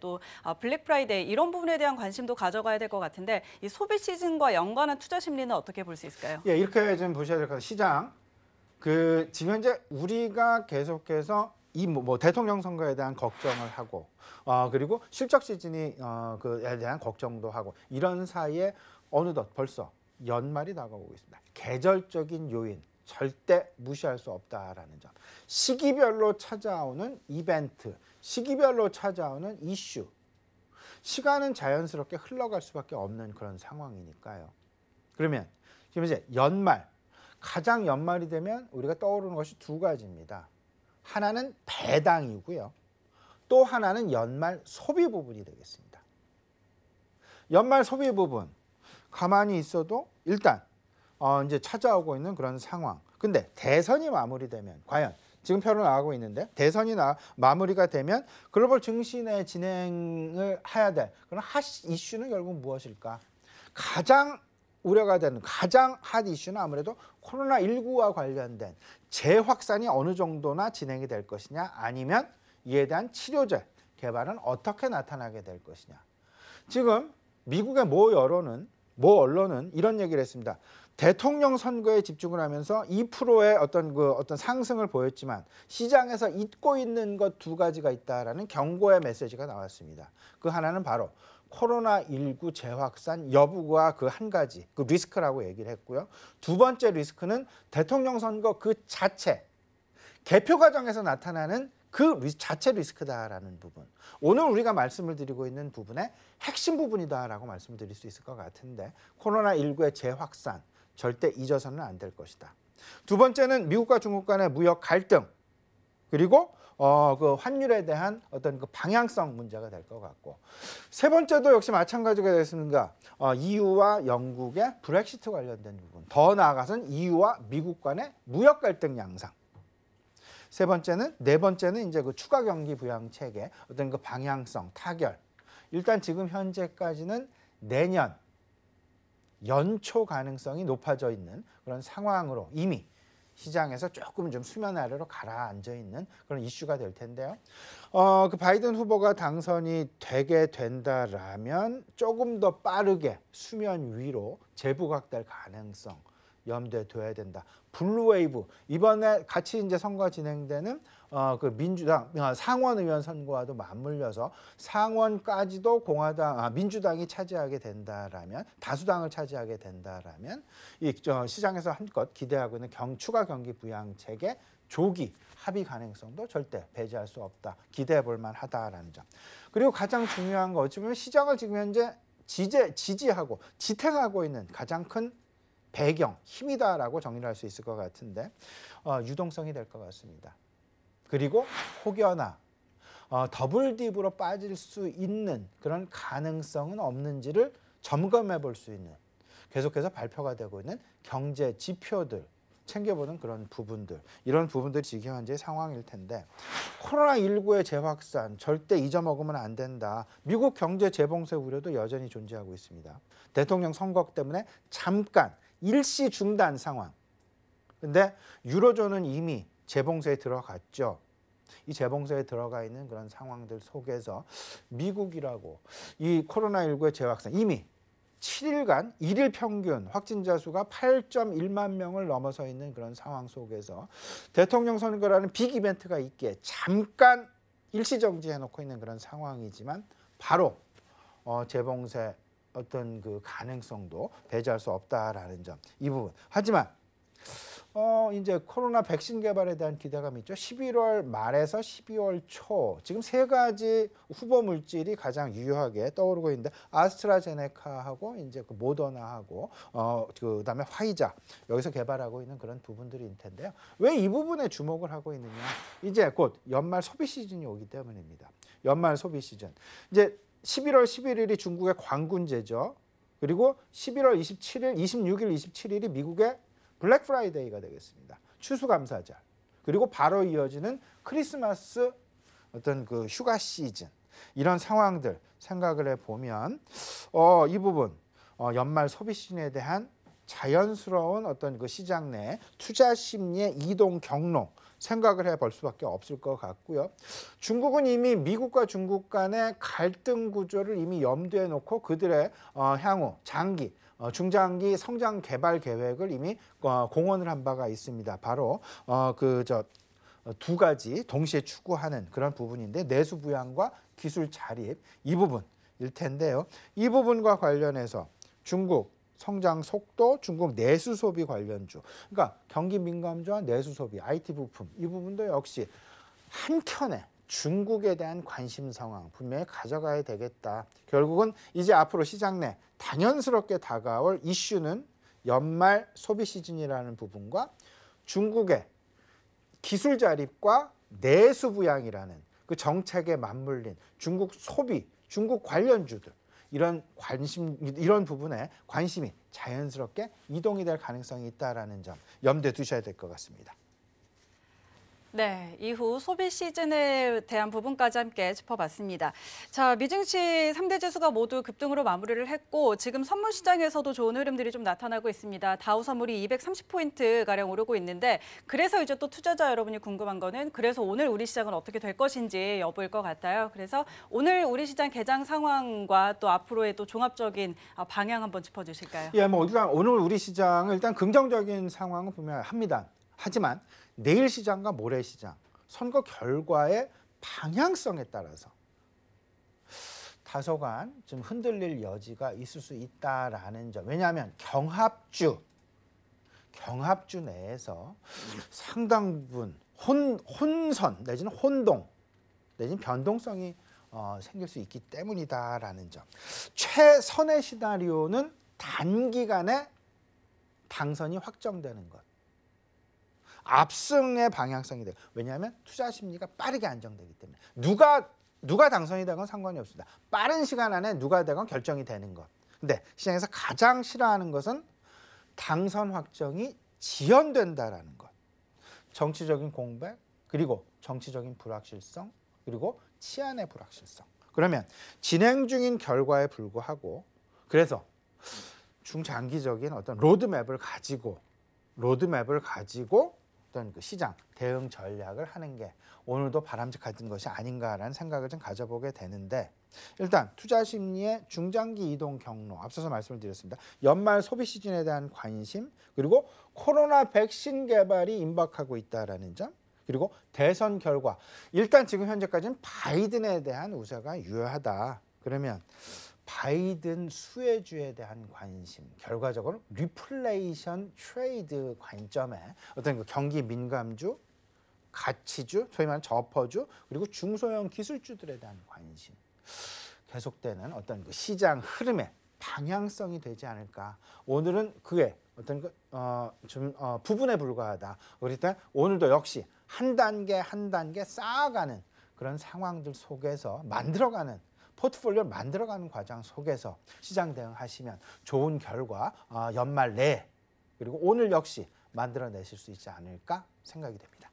또 블랙 프라이데이 이런 부분에 대한 관심도 가져가야 될 것 같은데 이 소비 시즌과 연관한 투자 심리는 어떻게 볼 수 있을까요? 예, 이렇게 좀 보셔야 될 것 같아요. 시장 지금 현재 우리가 계속해서 이 대통령 선거에 대한 걱정을 하고 그리고 실적 시즌이 그에 대한 걱정도 하고 이런 사이에 어느덧 벌써 연말이 다가오고 있습니다. 계절적인 요인 절대 무시할 수 없다라는 점. 시기별로 찾아오는 이벤트, 시기별로 찾아오는 이슈. 시간은 자연스럽게 흘러갈 수밖에 없는 그런 상황이니까요. 그러면 지금 이제 가장 연말이 되면 우리가 떠오르는 것이 두 가지입니다. 하나는 배당이고요. 또 하나는 연말 소비 부분이 되겠습니다. 연말 소비 부분 가만히 있어도 일단 이제 찾아오고 있는 그런 상황. 근데 대선이 마무리되면 과연 지금 표로 나가고 있는데 대선이 마무리가 되면 글로벌 증시의 진행을 해야 될 그런 핫 이슈는 결국 무엇일까? 가장 우려가 되는 가장 핫 이슈는 아무래도 코로나19와 관련된 재확산이 어느 정도나 진행이 될 것이냐 아니면 이에 대한 치료제 개발은 어떻게 나타나게 될 것이냐. 지금 미국의 모 언론은 이런 얘기를 했습니다. 대통령 선거에 집중을 하면서 2%의 어떤 상승을 보였지만 시장에서 잊고 있는 것 두 가지가 있다라는 경고의 메시지가 나왔습니다. 그 하나는 바로 코로나19 재확산 여부가 그 한 가지, 그 리스크라고 얘기를 했고요. 두 번째 리스크는 대통령 선거 그 자체, 개표 과정에서 나타나는 그 자체 리스크다라는 부분. 오늘 우리가 말씀을 드리고 있는 부분의 핵심 부분이다라고 말씀을 드릴 수 있을 것 같은데 코로나19의 재확산 절대 잊어서는 안 될 것이다. 두 번째는 미국과 중국 간의 무역 갈등 그리고 그 환율에 대한 어떤 그 방향성 문제가 될 것 같고 세 번째도 역시 마찬가지가 되겠습니다. EU와 영국의 브렉시트 관련된 부분. 더 나아가서는 EU와 미국 간의 무역 갈등 양상. 네 번째는 이제 그 추가 경기 부양 체계 어떤 그 방향성 타결. 일단 지금 현재까지는 내년 연초 가능성이 높아져 있는 그런 상황으로 이미 시장에서 조금 좀 수면 아래로 가라앉아 있는 그런 이슈가 될 텐데요. 그 바이든 후보가 당선이 되게 된다라면 조금 더 빠르게 수면 위로 재부각될 가능성 염두에 둬야 된다. 블루웨이브 이번에 같이 이제 선거 진행되는 그 민주당 상원 의원 선거와도 맞물려서 상원까지도 민주당이 차지하게 된다라면 다수당을 차지하게 된다라면 이 시장에서 한껏 기대하고 있는 추가 경기 부양 체계 조기 합의 가능성도 절대 배제할 수 없다. 기대해 볼 만하다라는 점. 그리고 가장 중요한 거 어찌 보면 시장을 지금 현재 지지하고 지탱하고 있는 가장 큰 배경, 힘이다라고 정리를 할 수 있을 것 같은데 유동성이 될 것 같습니다. 그리고 혹여나 더블 딥으로 빠질 수 있는 그런 가능성은 없는지를 점검해 볼 수 있는 계속해서 발표가 되고 있는 경제 지표들 챙겨보는 그런 부분들 이런 부분들이 지금 현재 상황일 텐데 코로나19의 재확산 절대 잊어먹으면 안 된다. 미국 경제 재봉쇄 우려도 여전히 존재하고 있습니다. 대통령 선거 때문에 잠깐 일시 중단 상황. 근데 유로존은 이미 재봉쇄에 들어갔죠. 이 재봉쇄에 들어가 있는 그런 상황들 속에서 미국이라고 이 코로나19의 재확산 이미 7일간 일일 평균 확진자 수가 8.1만 명을 넘어서 있는 그런 상황 속에서 대통령 선거라는 빅 이벤트가 있기에 잠깐 일시 정지해 놓고 있는 그런 상황이지만 바로 재봉쇄 어떤 그 가능성도 배제할 수 없다라는 점 이 부분. 하지만 이제 코로나 백신 개발에 대한 기대감이 있죠. 11월 말에서 12월 초 지금 세 가지 후보 물질이 가장 유효하게 떠오르고 있는데 아스트라제네카하고 이제 그 모더나하고 그다음에 화이자 여기서 개발하고 있는 그런 부분들이 있을 텐데요. 왜 이 부분에 주목을 하고 있느냐? 이제 곧 연말 소비 시즌이 오기 때문입니다. 연말 소비 시즌. 이제 11월 11일이 중국의 광군제죠. 그리고 11월 27일, 26일, 27일이 미국의 블랙 프라이데이가 되겠습니다. 추수감사절. 그리고 바로 이어지는 크리스마스 어떤 그 휴가 시즌. 이런 상황들 생각을 해보면 이 부분 연말 소비 시즌에 대한 자연스러운 어떤 그 시장 내 투자 심리의 이동 경로 생각을 해볼 수밖에 없을 것 같고요. 중국은 이미 미국과 중국 간의 갈등 구조를 이미 염두에 놓고 그들의 향후 장기 중장기 성장 개발 계획을 이미 공언을 한 바가 있습니다. 바로 두 가지 동시에 추구하는 그런 부분인데 내수 부양과 기술 자립 이 부분일 텐데요. 이 부분과 관련해서 중국 성장 속도, 중국 내수 소비 관련주, 그러니까 경기 민감주와 내수 소비, IT 부품 이 부분도 역시 한켠에 중국에 대한 관심 상황 분명히 가져가야 되겠다. 결국은 이제 앞으로 시장 내 당연스럽게 다가올 이슈는 연말 소비 시즌이라는 부분과 중국의 기술 자립과 내수 부양이라는 그 정책에 맞물린 중국 소비, 중국 관련주들 이런 부분에 관심이 자연스럽게 이동이 될 가능성이 있다라는 점 염두에 두셔야 될 것 같습니다. 네, 이후 소비 시즌에 대한 부분까지 함께 짚어봤습니다. 자, 미증시 3대 지수가 모두 급등으로 마무리를 했고 지금 선물 시장에서도 좋은 흐름들이 좀 나타나고 있습니다. 다우 선물이 230포인트가량 오르고 있는데 그래서 이제 또 투자자 여러분이 궁금한 거는 그래서 오늘 우리 시장은 어떻게 될 것인지 여부일 것 같아요. 그래서 오늘 우리 시장 개장 상황과 또 앞으로의 또 종합적인 방향 한번 짚어주실까요? 예, 뭐 일단 오늘 우리 시장은 일단 긍정적인 상황은 분명합니다. 하지만 내일 시장과 모레 시장 선거 결과의 방향성에 따라서 다소간 좀 흔들릴 여지가 있을 수 있다라는 점. 왜냐하면 경합주 내에서 상당 부분 혼선 내지는 혼동 내지는 변동성이 생길 수 있기 때문이다라는 점. 최선의 시나리오는 단기간에 당선이 확정되는 것. 압승의 방향성이 돼요. 왜냐하면 투자 심리가 빠르게 안정되기 때문에 누가 당선이 되건 상관이 없습니다. 빠른 시간 안에 누가 되건 결정이 되는 것. 근데 시장에서 가장 싫어하는 것은 당선 확정이 지연된다라는 것. 정치적인 공백 그리고 정치적인 불확실성 그리고 치안의 불확실성. 그러면 진행 중인 결과에 불구하고 그래서 중장기적인 어떤 로드맵을 가지고 어떤 그 시장 대응 전략을 하는 게 오늘도 바람직한 것이 아닌가라는 생각을 좀 가져보게 되는데 일단 투자 심리의 중장기 이동 경로 앞서서 말씀을 드렸습니다. 연말 소비 시즌에 대한 관심 그리고 코로나 백신 개발이 임박하고 있다라는 점 그리고 대선 결과 일단 지금 현재까지는 바이든에 대한 우세가 유효하다. 그러면 바이든 수혜주에 대한 관심, 결과적으로 리플레이션 트레이드 관점에 어떤 그 경기 민감주, 가치주, 소위 말하는 저퍼주, 그리고 중소형 기술주들에 대한 관심, 계속되는 어떤 그 시장 흐름의 방향성이 되지 않을까. 오늘은 그게 어떤 부분에 불과하다. 그렇기 오늘도 역시 한 단계 쌓아가는 그런 상황들 속에서 포트폴리오를 만들어가는 과정 속에서 시장 대응하시면 좋은 결과 연말 내에 그리고 오늘 역시 만들어내실 수 있지 않을까 생각이 됩니다.